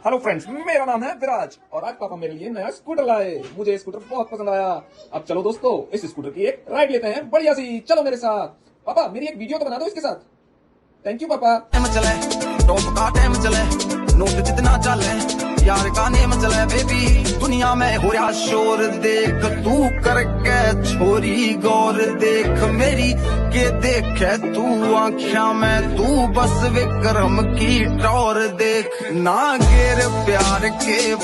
Hello friends, मेरा नाम है विराज और आज पापा मेरे लिए नया स्कूटर लाए। मुझे स्कूटर बहुत पसंद आया। अब चलो दोस्तों, इस स्कूटर की एक राइड लेते हैं बढ़िया सी। चलो मेरे साथ। पापा मेरी एक वीडियो तो बना दो इसके साथ। थैंक यू पापा। चले टॉप का टाइम चले, नोट जितना चले यार का नेम चले। बेबी दुनिया में हो रहा शोर, देख तू करके छोरी गौर। देख मेरी के देखे तू आँखियां में, तू बस विक्रम की टौर। देख ना गिर प्यार के